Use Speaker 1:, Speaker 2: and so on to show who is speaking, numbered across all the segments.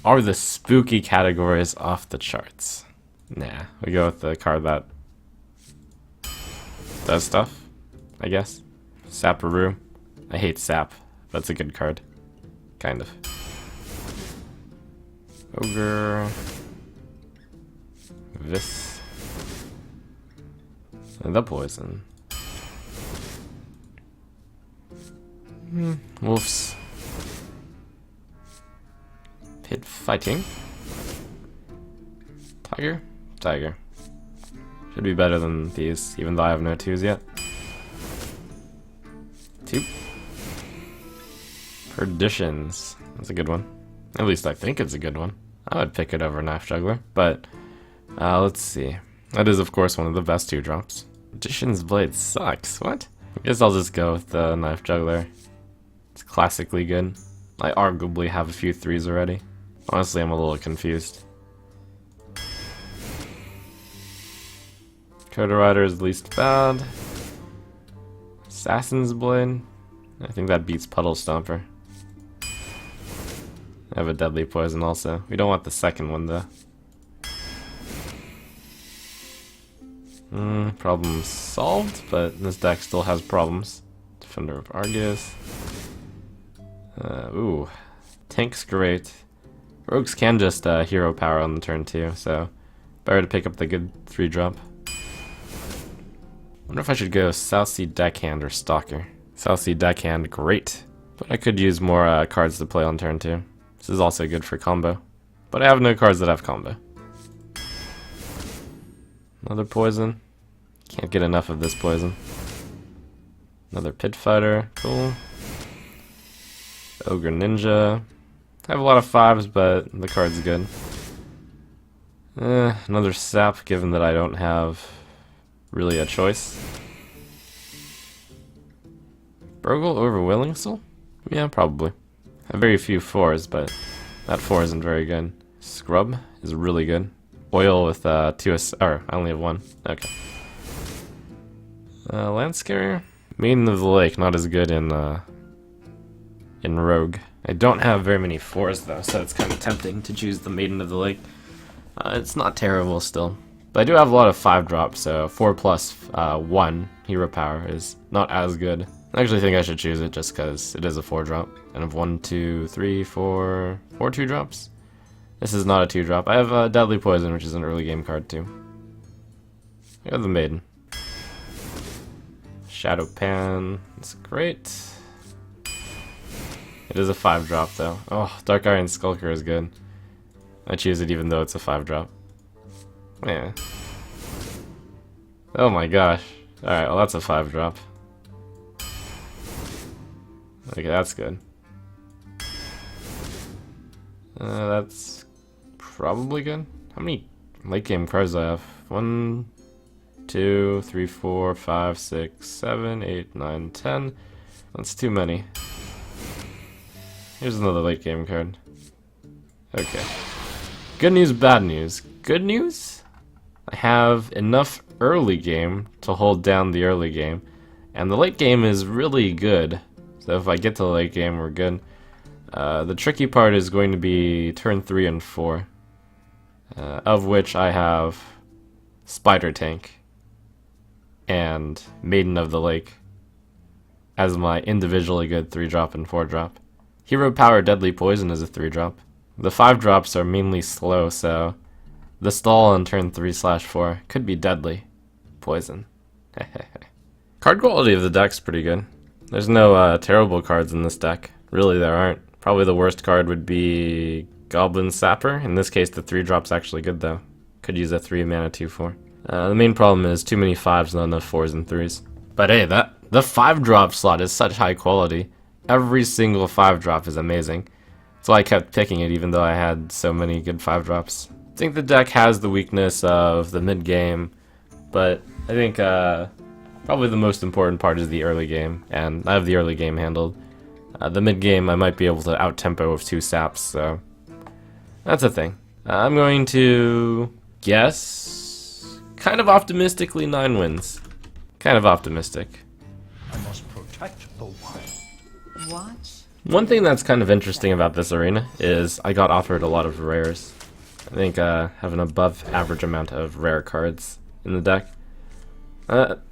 Speaker 1: Are the spooky categories off the charts? Nah, we go with the card that does stuff, I guess. Saparoo. I hate Sap. That's a good card. Kind of. Ogre. This. And the poison. Wolves. Pit fighting. Tiger? Tiger. Should be better than these, even though I have no 2s yet. 2. Perditions. That's a good one. At least I think it's a good one. I would pick it over Knife Juggler, but let's see. That is, of course, one of the best 2-drops. Magician's Blade sucks. What? I guess I'll just go with the Knife Juggler. It's classically good. I arguably have a few 3s already. Honestly, I'm a little confused. Coda Rider is least bad. Assassin's Blade. I think that beats Puddle Stomper. I have a Deadly Poison also. We don't want the second one though. Problem solved, but this deck still has problems. Defender of Argus. Ooh. Tank's great. Rogues can just hero power on the turn too, so better to pick up the good 3-drop. Wonder if I should go South Sea Deckhand or Stalker. South Sea Deckhand, great. But I could use more cards to play on turn 2. This is also good for combo. But I have no cards that have combo. Another poison. Can't get enough of this poison. Another Pit Fighter, cool. Ogre Ninja. I have a lot of 5s, but the card's good. Another Sap, given that I don't have really a choice. Burgle over Willing Soul? Yeah, probably. I have very few 4s, but that 4 isn't very good. Scrub is really good. Oil with 2 or I only have 1. Okay. Lance Carrier? Maiden of the Lake, not as good in Rogue. I don't have very many 4s though, so it's kind of tempting to choose the Maiden of the Lake. It's not terrible still. But I do have a lot of 5-drops, so 4 plus 1 hero power is not as good. I actually think I should choose it just because it is a 4-drop. And I have 1, 2, 3, 4 2-drops. This is not a 2-drop. I have Deadly Poison, which is an early game card too. I got the Maiden. Shadow Pan, it's great. It is a 5-drop though. Oh, Dark Iron Skulker is good. I choose it even though it's a 5-drop. Yeah. Oh my gosh. Alright, well that's a 5-drop. Okay, that's good. That's probably good. How many late game cards do I have? 1, 2, 3, 4, 5, 6, 7, 8, 9, 10. That's too many. Here's another late game card. Okay. Good news, bad news. Good news? I have enough early game to hold down the early game. And the late game is really good. So if I get to the late game, we're good. The tricky part is going to be turn 3 and 4. Of which I have Spider Tank and Maiden of the Lake as my individually good 3-drop and 4-drop. Hero Power Deadly Poison is a 3-drop. The 5-drops are mainly slow, so the stall on turn 3/4 could be Deadly Poison. Card quality of the deck's pretty good. There's no terrible cards in this deck. Really, there aren't. Probably the worst card would be Goblin Sapper. In this case, the 3-drop's actually good, though. Could use a 3-mana 2/4. The main problem is too many 5s, not enough 4s and 3s. But hey, the 5-drop slot is such high quality. Every single 5-drop is amazing. So I kept picking it even though I had so many good 5-drops. I think the deck has the weakness of the mid-game, but I think probably the most important part is the early game, and I have the early game handled. The mid-game I might be able to out-tempo with 2 saps, so that's a thing. I'm going to guess, kind of optimistically, 9 wins. Kind of optimistic.
Speaker 2: I must protect the wild.
Speaker 3: Watch
Speaker 1: One thing that's kind of interesting about this arena is I got offered a lot of rares. I think have an above average amount of rare cards in the deck.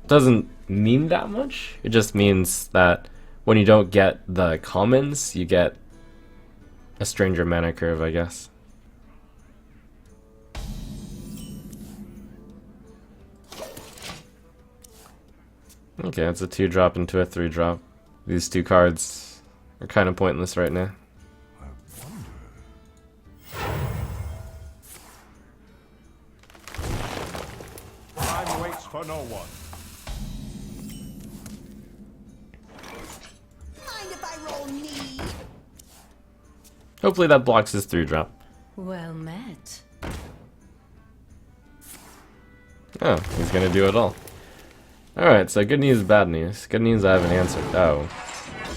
Speaker 1: Doesn't mean that much. It just means that when you don't get the commons, you get a stranger mana curve, I guess. Okay, it's a 2-drop into a 3-drop. These two cards are kind of pointless right now.
Speaker 2: Time waits for no one.
Speaker 3: Mind if I roll knee?
Speaker 1: Hopefully that blocks his 3-drop.
Speaker 3: Well met.
Speaker 1: Oh, he's gonna do it all. Alright, so good news, bad news. Good news, I have an answer. Oh.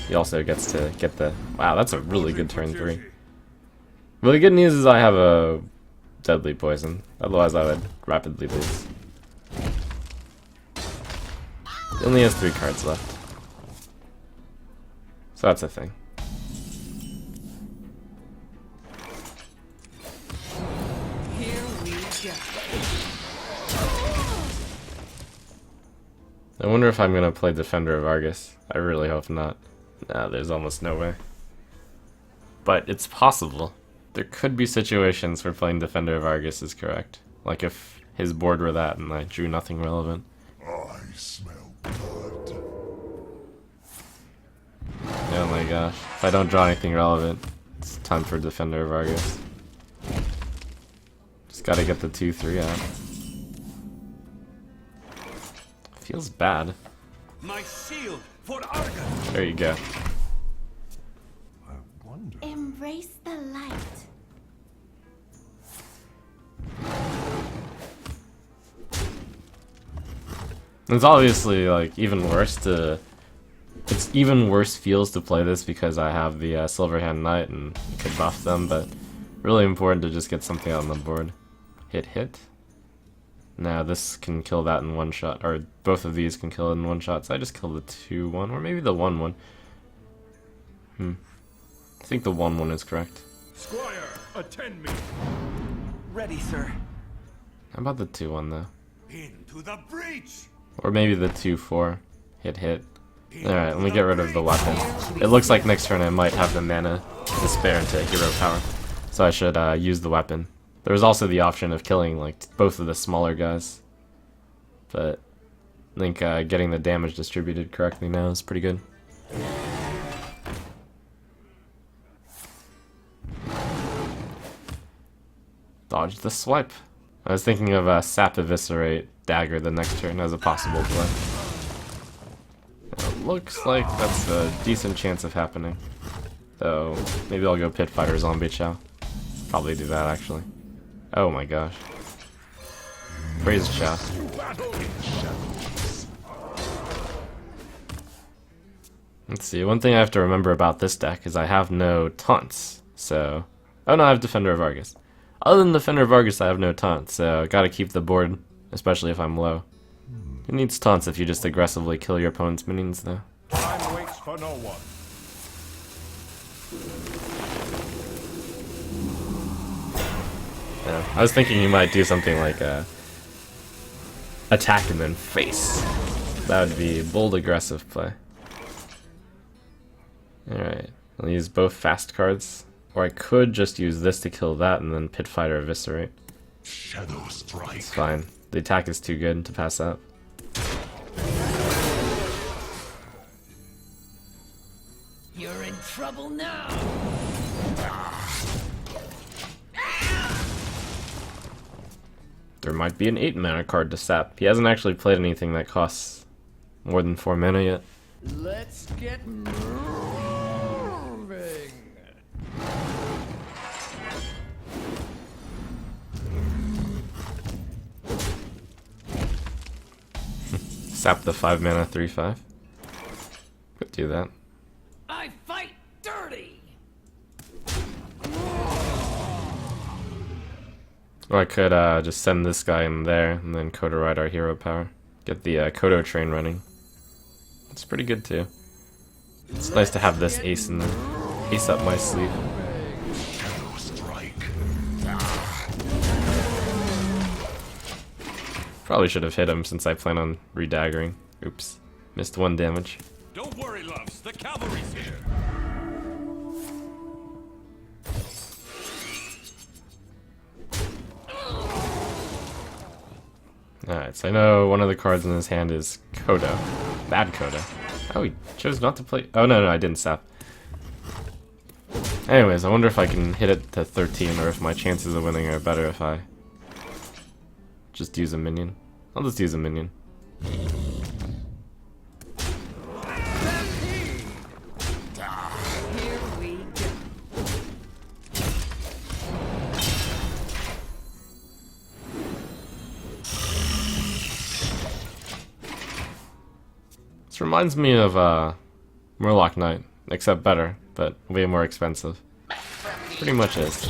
Speaker 1: He also gets to get the... Wow, that's a really good turn 3. Well, the good news is I have a deadly poison. Otherwise, I would rapidly lose. He only has 3 cards left. So that's a thing.
Speaker 3: Here we go.
Speaker 1: I wonder if I'm gonna play Defender of Argus. I really hope not. Nah, there's almost no way. But it's possible. There could be situations where playing Defender of Argus is correct. Like if his board were that and I drew nothing relevant.
Speaker 2: I smell blood.
Speaker 1: Oh my gosh. If I don't draw anything relevant, it's time for Defender of Argus. Just gotta get the 2-3 out. Feels bad.
Speaker 2: My shield for Argus.
Speaker 1: There you go.
Speaker 2: I wonder.
Speaker 3: Embrace the light.
Speaker 1: It's obviously like even worse to... It's even worse feels to play this because I have the Silverhand Knight and it could buff them, but really important to just get something on the board. Hit. Now this can kill that in one shot, or both of these can kill it in one shot, so I just kill the 2-1, or maybe the 1-1. I think the 1-1 is correct.
Speaker 2: Squire, attend me. Ready, sir.
Speaker 1: How about the 2-1 though?
Speaker 2: Into the breach.
Speaker 1: Or maybe the 2-4. Hit. Alright, let me get rid of the weapon. It looks like next turn I might have the mana to spare into hero power, so I should use the weapon. There was also the option of killing like both of the smaller guys, but I think getting the damage distributed correctly now is pretty good. Dodge the swipe. I was thinking of Sap Eviscerate Dagger the next turn as a possible play. It looks like that's a decent chance of happening. Though, maybe I'll go Pit Fighter Zombie Chow. Probably do that actually. Oh my gosh. Praise Chow. Let's see, one thing I have to remember about this deck is I have no taunts, so... Oh no, I have Defender of Argus. Other than Defender of Argus, I have no taunts, so I gotta keep the board, especially if I'm low. It needs taunts if you just aggressively kill your opponent's minions, though.
Speaker 2: Time waits for no one.
Speaker 1: Yeah, I was thinking you might do something like attack and then face. That would be a bold, aggressive play. Alright, I'll use both fast cards. Or I could just use this to kill that and then Pit Fighter Eviscerate.
Speaker 2: Shadow strike.
Speaker 1: It's fine. The attack is too good to pass up.
Speaker 3: You're in trouble now.
Speaker 1: There might be an 8 mana card to sap. He hasn't actually played anything that costs more than 4 mana yet.
Speaker 3: Let's get moving.
Speaker 1: Sap the 5 mana 3/5. Could do that.
Speaker 3: I fight dirty.
Speaker 1: Or I could just send this guy in there and then Kodo ride our hero power. Get the Kodo train running. It's pretty good too. It's nice to have this ace in there. ace up my sleeve.
Speaker 2: Shadow strike.
Speaker 1: Probably should have hit him since I plan on redaggering. Oops. Missed 1 damage.
Speaker 2: Don't worry, loves. The cavalry's here.
Speaker 1: Alright, so I know one of the cards in his hand is Kodo. Bad Kodo. Oh, he chose not to play. Oh, no, I didn't sap. Anyways, I wonder if I can hit it to 13 or if my chances of winning are better if I just use a minion. I'll just use a minion.
Speaker 3: Here we go.
Speaker 1: This reminds me of Murloc Knight, except better, but way more expensive. Pretty much is.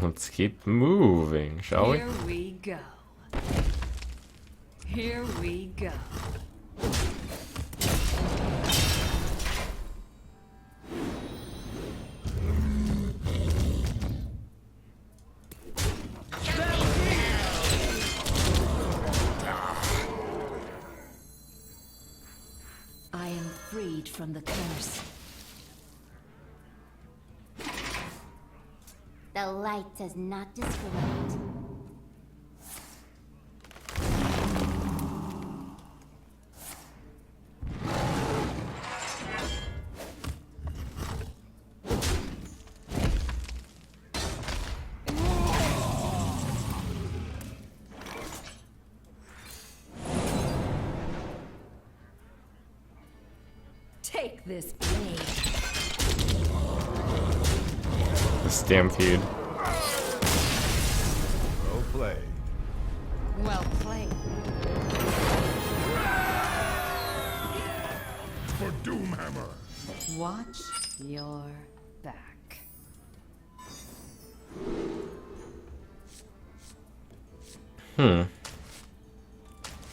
Speaker 1: Let's keep moving, shall we?
Speaker 3: Here we go. Here we go. I am freed from the curse.
Speaker 4: The light does not discriminate.
Speaker 3: Take this blade.
Speaker 1: The Stampede.
Speaker 2: Well played.
Speaker 3: Well played.
Speaker 2: For Doomhammer.
Speaker 3: Watch your back.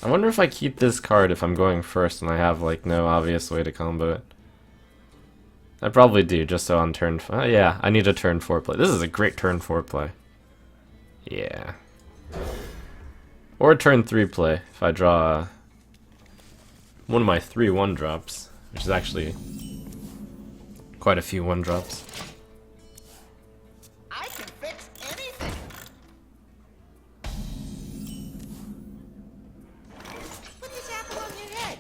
Speaker 1: I wonder if I keep this card if I'm going first and I have like no obvious way to combo it. I probably do, just so on turn yeah, I need a turn 4 play. This is a great turn 4 play. Yeah. Or a turn 3 play if I draw one of my 3 1-drops, which is actually quite a few 1-drops.
Speaker 5: I can fix anything. Put this apple on your head.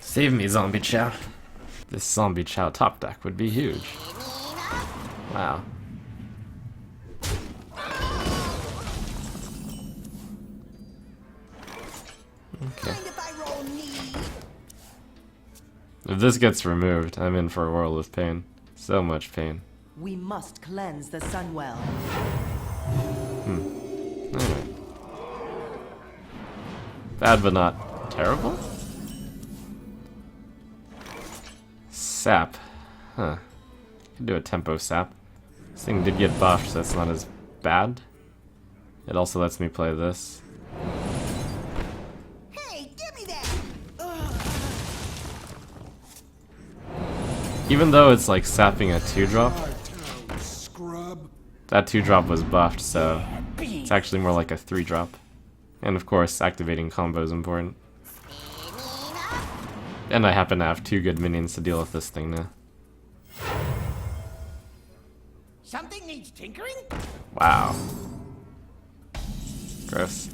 Speaker 1: Save me, Zombie Chow. This Zombie Chow top deck would be huge. Wow. Okay.
Speaker 5: Mind if I roll knee?
Speaker 1: If this gets removed, I'm in for a world of pain. So much pain.
Speaker 6: We must cleanse the Sunwell.
Speaker 1: Alright. Bad but not terrible? Sap. Huh. Could do a tempo sap. This thing did get buffed, so it's not as bad. It also lets me play this.
Speaker 5: Hey, give me that.
Speaker 1: Even though it's like sapping a 2-drop,
Speaker 2: Scrub.
Speaker 1: that 2-drop was buffed, so it's actually more like a 3-drop. And of course, activating combo is important. And I happen to have 2 good minions to deal with this thing now.
Speaker 5: Something needs tinkering?
Speaker 1: Wow. Gross.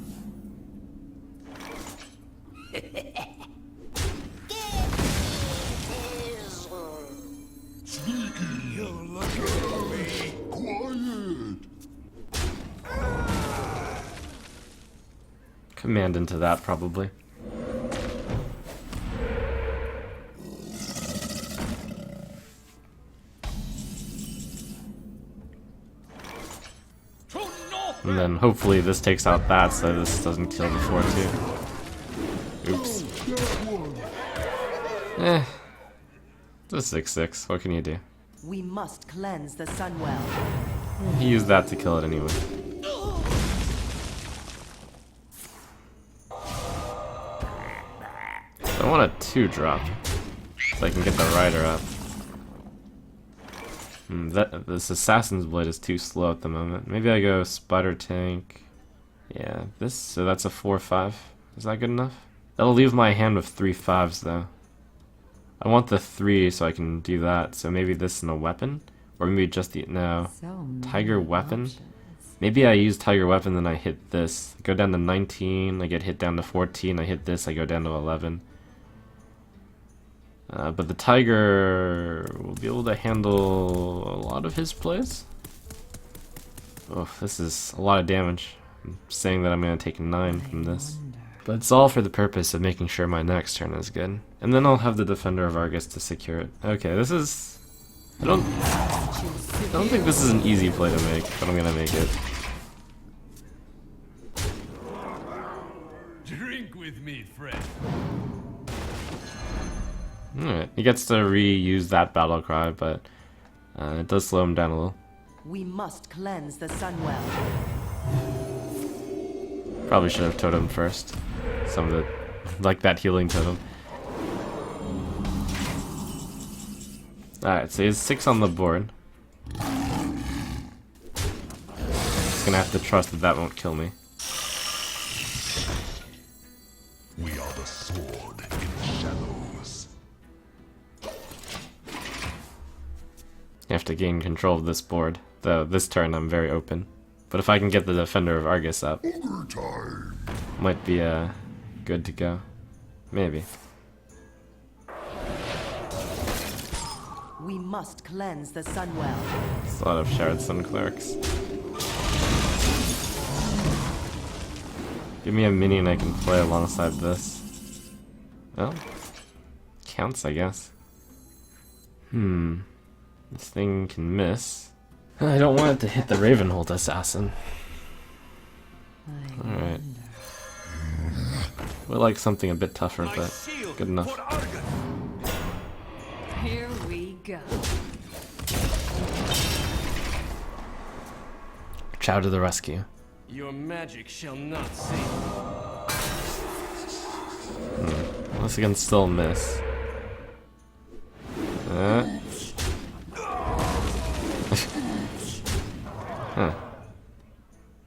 Speaker 2: You're looking for me. Quiet.
Speaker 1: Command into that, probably. And then hopefully this takes out that so this doesn't kill the 4-2. Oops. Eh. It's a 6-6. What can you do?
Speaker 6: We must cleanse the Sunwell.
Speaker 1: He used that to kill it anyway. I want a 2-drop so I can get the rider up. This assassin's blade is too slow at the moment. Maybe I go spider tank. Yeah, so that's a 4/5. Is that good enough? That'll leave my hand with 3 5s though. I want the 3 so I can do that. So maybe this in a weapon, or maybe just the tiger weapon. Maybe I use tiger weapon, then I hit this. I go down to 19. I get hit down to 14. I hit this. I go down to 11. But the tiger will be able to handle a lot of his plays. Oh, this is a lot of damage. I'm saying that I'm going to take 9 from this. But it's all for the purpose of making sure my next turn is good. And then I'll have the Defender of Argus to secure it. Okay, this is... I don't think this is an easy play to make, but I'm going to make it.
Speaker 2: Drink with me, friend.
Speaker 1: Alright, he gets to reuse that battle cry, but it does slow him down a little.
Speaker 6: We must cleanse the Sunwell.
Speaker 1: Probably should have totem first. Some of the, like that healing totem. Alright, so he has 6 on the board. Just gonna have to trust that that won't kill me.
Speaker 2: We are the sword in the shadows.
Speaker 1: You have to gain control of this board. Though this turn I'm very open. But if I can get the Defender of Argus up,
Speaker 2: Overtime.
Speaker 1: might be good to go. Maybe.
Speaker 6: We must cleanse the Sunwell.
Speaker 1: It's a lot of Shard Sun Clerics. Give me a minion I can play alongside this. Well, counts, I guess. This thing can miss. I don't want it to hit the Ravenhold Assassin. Alright. Would like something a bit tougher, but good enough.
Speaker 3: Here we go.
Speaker 1: Chow to the rescue.
Speaker 7: Your magic shall not save.
Speaker 1: This can still miss. Huh.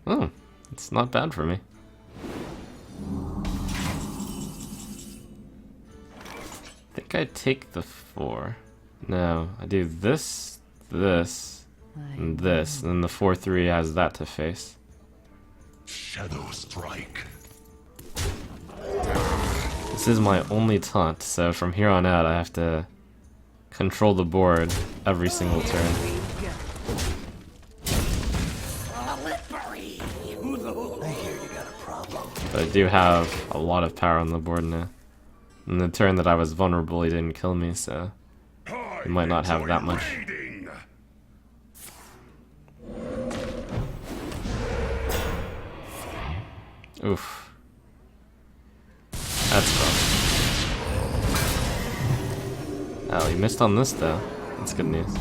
Speaker 1: Oh, it's not bad for me. I think I take the 4. No, I do this, this, and this, and then the 4/3 has that to face.
Speaker 2: Shadow strike.
Speaker 1: This is my only taunt, so from here on out I have to control the board every single turn. But I do have a lot of power on the board now. In the turn that I was vulnerable, he didn't kill me, so he might not have that much.
Speaker 2: Raiding.
Speaker 1: Oof. That's rough. Oh, he missed on this though. That's good news.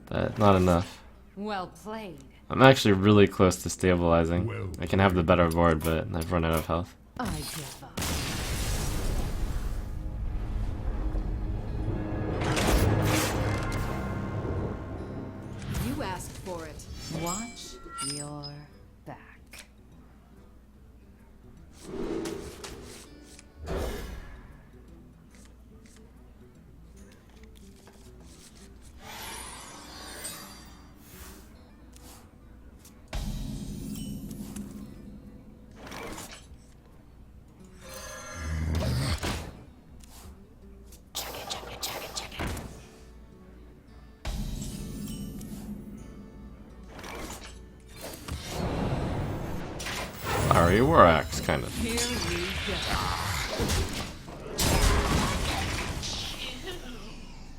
Speaker 1: But not enough.
Speaker 3: Well played.
Speaker 1: I'm actually really close to stabilizing. I can have the better board, but I've run out of health.
Speaker 3: I give up. You asked for it.
Speaker 6: Watch your back.
Speaker 1: Fiery War Axe, kind of.
Speaker 3: Here we go.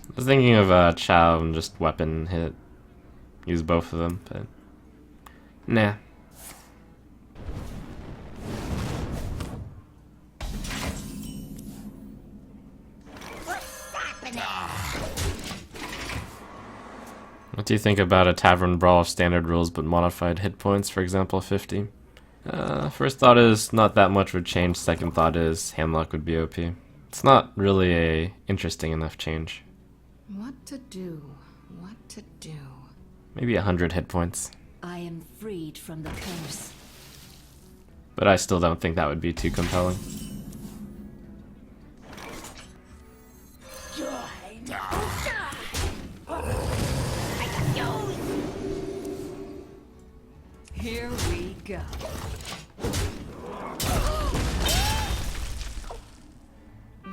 Speaker 1: I was thinking of Chow and just weapon hit. Use both of them, but nah. What do you think about a Tavern Brawl of standard rules but modified hit points, for example 50? First thought is not that much would change, second thought is handlock would be OP. It's not really a interesting enough change.
Speaker 6: What to do? What to do?
Speaker 1: Maybe 100 hit points.
Speaker 3: I am freed from the curse.
Speaker 1: But I still don't think that would be too compelling.
Speaker 6: Here we go.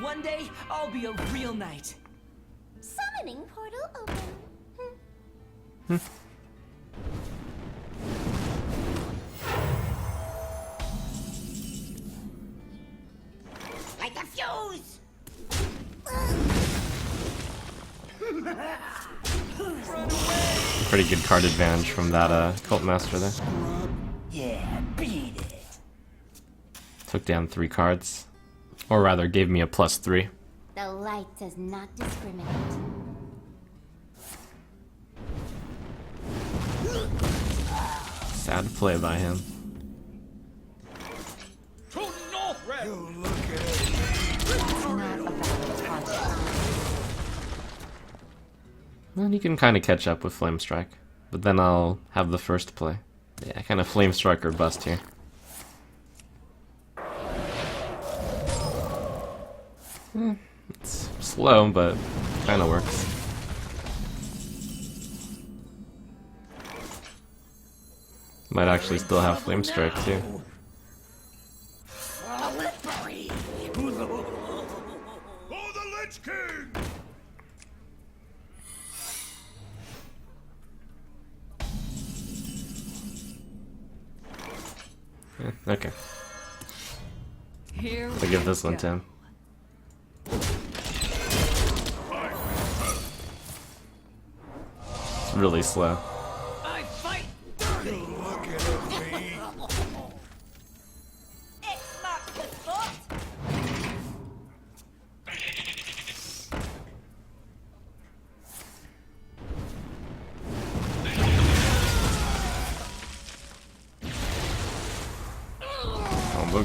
Speaker 6: One day, I'll be a real knight.
Speaker 4: Summoning portal open.
Speaker 5: Like a fuse!
Speaker 1: Pretty good card advantage from that Cult Master there.
Speaker 5: Yeah, beat it.
Speaker 1: Took down 3 cards. Or rather, gave me a +3.
Speaker 4: The light does not discriminate.
Speaker 1: Sad play by him. Well, you can kind of catch up with Flame Strike, but then I'll have the first play. Yeah, kind of Flame Strike or bust here. It's slow, but kind of works. Might actually still have Flame Strike too.
Speaker 5: Slippery!
Speaker 2: Oh, the Lich King!
Speaker 1: Yeah, okay,
Speaker 6: Here
Speaker 1: I'll give this one to him. It's really slow.
Speaker 5: I fight dirty!
Speaker 2: Looking at me.
Speaker 5: X marks the spot!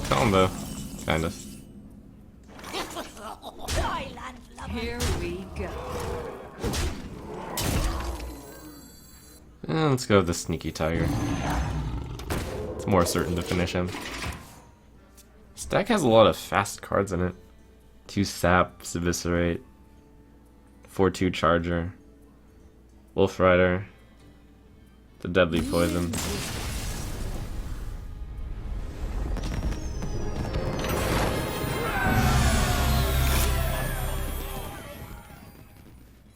Speaker 1: Combo, kind of.
Speaker 5: Island lover!
Speaker 6: Here we go.
Speaker 1: Let's go with the Sneaky Tiger. It's more certain to finish him. This deck has a lot of fast cards in it. 2 Sap, Eviscerate, 4/2 Charger, Wolf Rider, the Deadly Poison.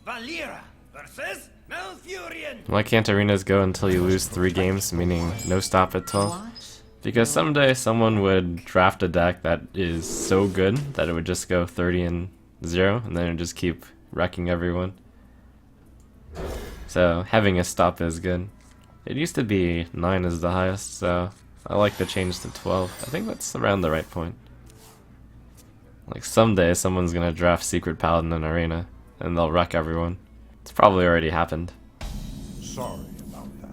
Speaker 5: Valera versus Malfurion!
Speaker 1: Why can't arenas go until you lose 3 games, meaning no stop at all?
Speaker 6: Watch.
Speaker 1: Because someday someone would draft a deck that is so good that it would just go 30-0, and then it would just keep wrecking everyone. So having a stop is good. It used to be 9 is the highest, so I like the change to 12. I think that's around the right point. Like someday someone's gonna draft Secret Paladin in Arena, and they'll wreck everyone. It's probably already happened.
Speaker 2: Sorry about that.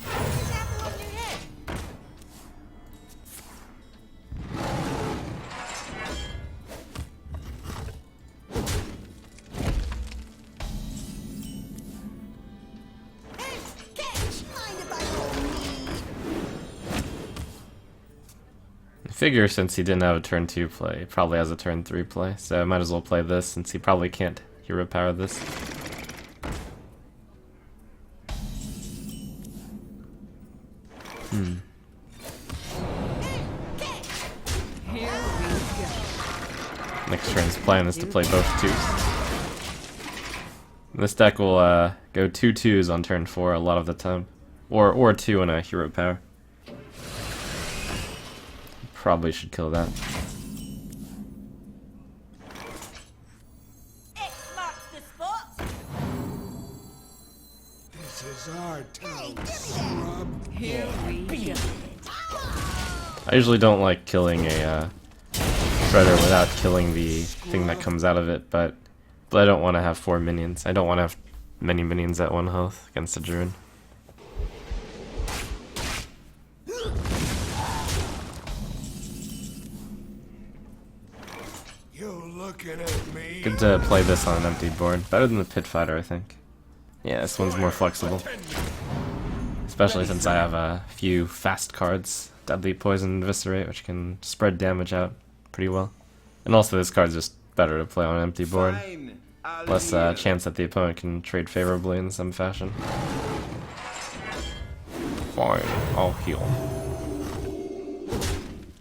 Speaker 5: What's apple on your head? Hey, catch! Mind if I roll me?
Speaker 1: I figure since he didn't have a turn 2 play, he probably has a turn 3 play, so I might as well play this since he probably can't hero power this.
Speaker 6: Here we go.
Speaker 1: Next turn's plan is to play both 2s. This deck will go 2 2s on turn 4 a lot of the time. Or 2 in a hero power. Probably should kill that.
Speaker 5: X marks the spot!
Speaker 2: This is our town,
Speaker 5: Hey,
Speaker 2: scrub.
Speaker 6: Here we go.
Speaker 1: I usually don't like killing a Shredder without killing the thing that comes out of it, but But I don't want to have 4 minions. I don't want to have many minions at 1 health against a druid.
Speaker 2: You're looking at me.
Speaker 1: Good to play this on an empty board. Better than the Pit Fighter, I think. Yeah, this one's more flexible. Especially since I have a few fast cards. Deadly Poison, Eviscerate, which can spread damage out pretty well. And also this card's just better to play on an empty board. Less chance that the opponent can trade favorably in some fashion. Fine, I'll heal.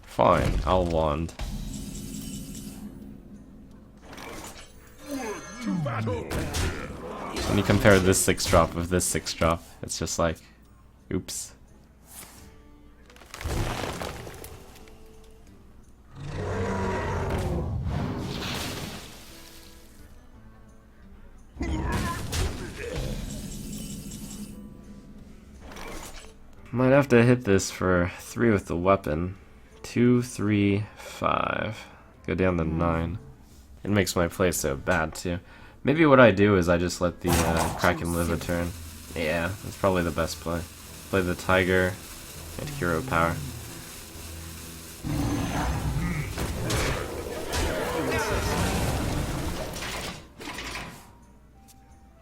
Speaker 1: Fine, I'll wand. When you compare this 6-drop with this 6-drop, it's just like, oops. Might have to hit this for 3 with the weapon. 2, 3, 5. Go down to 9. It makes my play so bad too. Maybe what I do is I just let the Kraken live a turn. Yeah, that's probably the best play. Play the Tiger and Hero Power.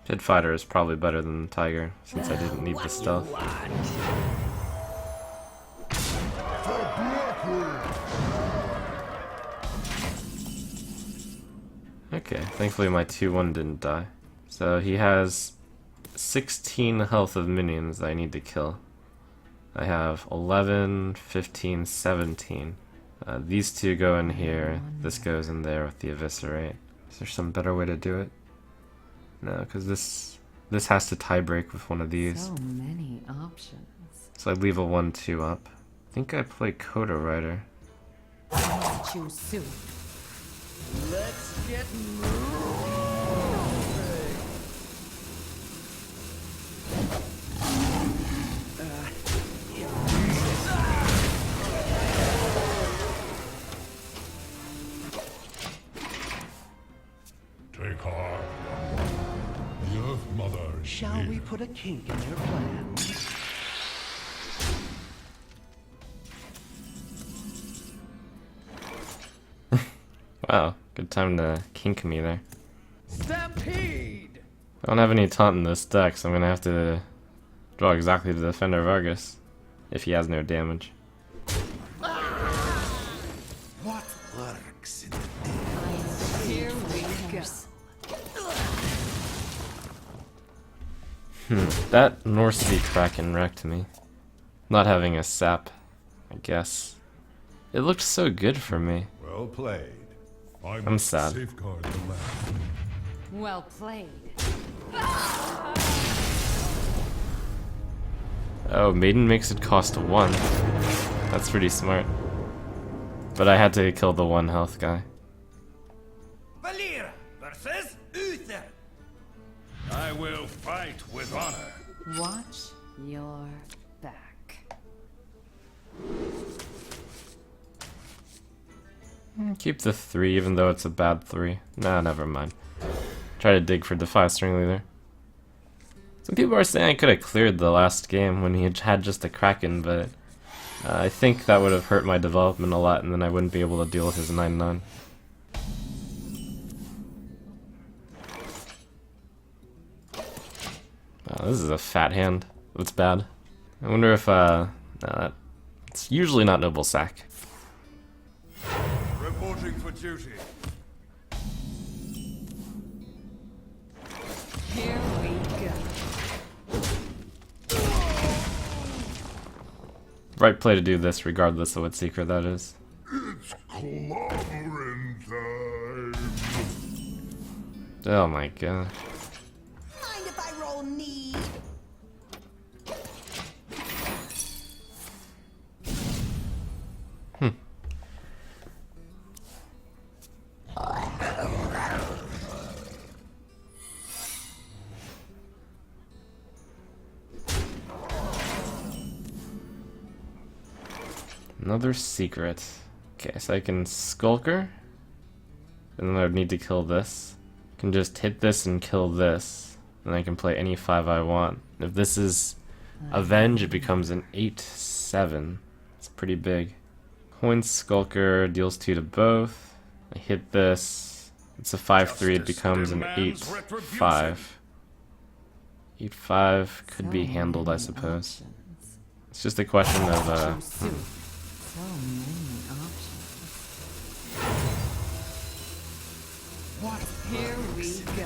Speaker 1: Pit Fighter is probably better than the Tiger, since I didn't need the stealth. Okay, thankfully my 2-1 didn't die. So he has 16 health of minions that I need to kill. I have 11, 15, 17. These two go in here, this goes in there with the Eviscerate. Is there some better way to do it? No, because this has to tie break with one of these.
Speaker 3: So many options.
Speaker 1: So I leave a 1-2 up. I think I play Coda Rider.
Speaker 3: Choose soon.
Speaker 7: Let's get moving.
Speaker 2: Take heart. The Earth Mother is
Speaker 8: Shall
Speaker 2: near.
Speaker 8: we put a kink in your plans?
Speaker 1: Wow, good time to kink me there.
Speaker 7: Stampede!
Speaker 1: I don't have any taunt in this deck, so I'm gonna have to draw exactly the Defender of Argus, if he has no damage.
Speaker 8: What lurks in the
Speaker 3: Here we go.
Speaker 1: That North Sea Kraken wrecked me. Not having a sap, I guess. It looked so good for me.
Speaker 2: Well played. I
Speaker 1: I'm
Speaker 2: must
Speaker 1: sad.
Speaker 2: safeguard the land.
Speaker 3: Well played.
Speaker 1: Oh, Maiden makes it cost 1. That's pretty smart. But I had to kill the 1 health guy.
Speaker 7: Valir versus Uther. I will fight with honor.
Speaker 3: Watch your back.
Speaker 1: Keep the 3 even though it's a bad 3. Nah, never mind. Try to dig for Defy String Leader. Some people are saying I could have cleared the last game when he had just a Kraken, but I think that would have hurt my development a lot and then I wouldn't be able to deal with his 9/9. Wow, this is a fat hand. That's bad. I wonder if, it's usually not Noble Sack.
Speaker 7: Reporting for duty.
Speaker 3: Here we go.
Speaker 1: Right play to do this regardless of what secret that is.
Speaker 2: It's clobbering time.
Speaker 1: Oh my god.
Speaker 5: Mind if I roll need?
Speaker 1: Another secret. Okay, so I can Skulker. And then I would need to kill this. can just hit this and kill this, and I can play any 5 I want. If this is Avenge, it becomes an 8/7. It's pretty big. Coin Skulker deals 2 to both. I hit this. It's a 5/3. It becomes an 8/5. 8/5 could be handled, I suppose. It's just a question of
Speaker 3: So many options.
Speaker 8: What
Speaker 3: Here we go.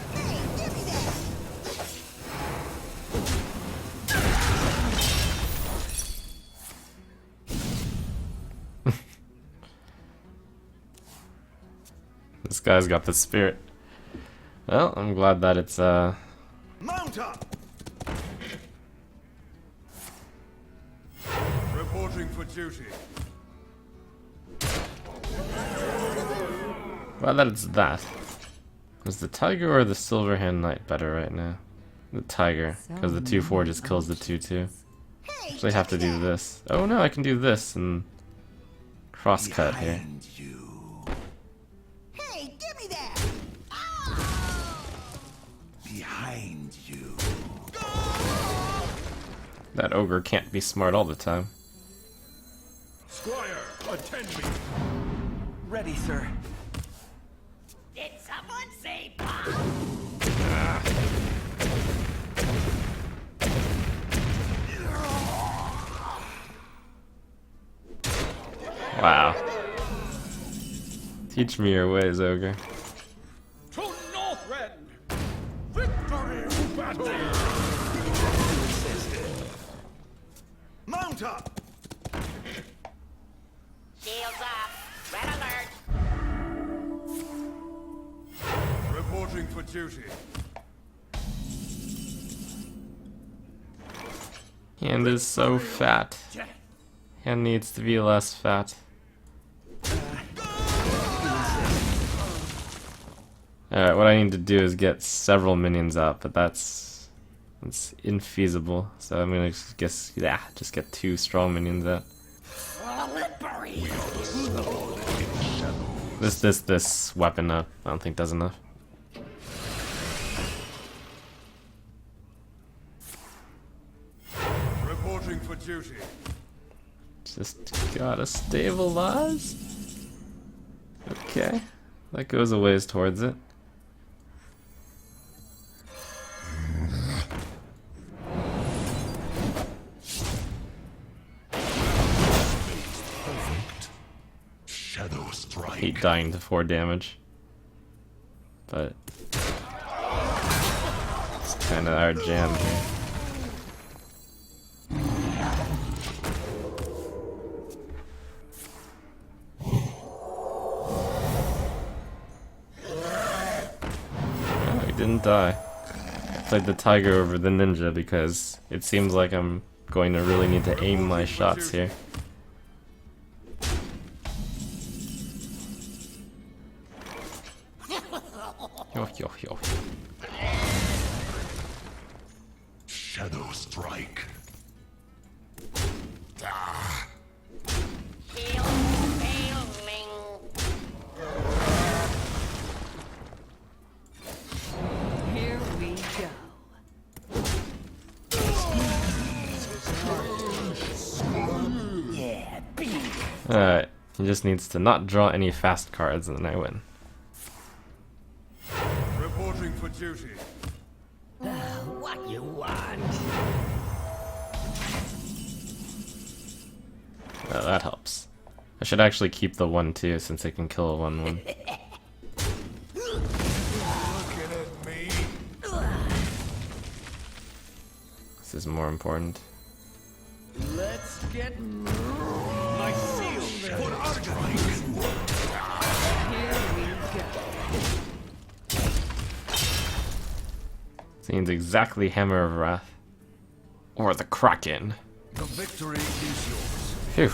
Speaker 1: This guy's got the spirit. Well, I'm glad that it's
Speaker 7: Mount up! Reporting for duty.
Speaker 1: glad that it's that. Is the Tiger or the Silverhand Knight better right now? The Tiger, because the 2/4 just kills the 2/2. So I have to do this. Oh no, I can do this and crosscut here.
Speaker 8: behind you?
Speaker 5: Hey, give me that!
Speaker 8: Behind you.
Speaker 1: That ogre can't be smart all the time.
Speaker 7: Squire, attend me.
Speaker 8: Ready, sir.
Speaker 6: Did someone say
Speaker 1: Wow. Teach me your ways, ogre.
Speaker 7: To Northrend! Victory to battle! Mount up!
Speaker 6: Shields up. Red alert.
Speaker 7: Reporting for duty.
Speaker 1: Hand is so fat. Hand needs to be less fat. Alright, what I need to do is get several minions out, but that's infeasible. So I'm gonna just get 2 strong minions out. This weapon up, I don't think does enough.
Speaker 7: Reporting for duty.
Speaker 1: Just gotta stabilize. Okay, that goes a ways towards it.
Speaker 2: Shadow strike.
Speaker 1: Hate dying to 4 damage, but it's kind of our jam here. Oh, he didn't die. I played the Tiger over the Ninja because it seems like I'm going to really need to aim my shots here. Yo, yo, yo.
Speaker 2: Shadow strike.
Speaker 6: Shield failing.
Speaker 3: Here we go.
Speaker 8: Yeah, beat.
Speaker 1: Alright, he just needs to not draw any fast cards and then I win.
Speaker 7: Reporting for duty.
Speaker 6: What you want?
Speaker 1: That helps. I should actually keep the 1/2 since it can kill a 1/1.
Speaker 7: Looking at me.
Speaker 1: This is more important.
Speaker 7: Let's get my seal. Put arc.
Speaker 3: Here we go.
Speaker 1: Seems exactly Hammer of Wrath. Or the Kraken.
Speaker 7: The victory is yours.
Speaker 1: Phew.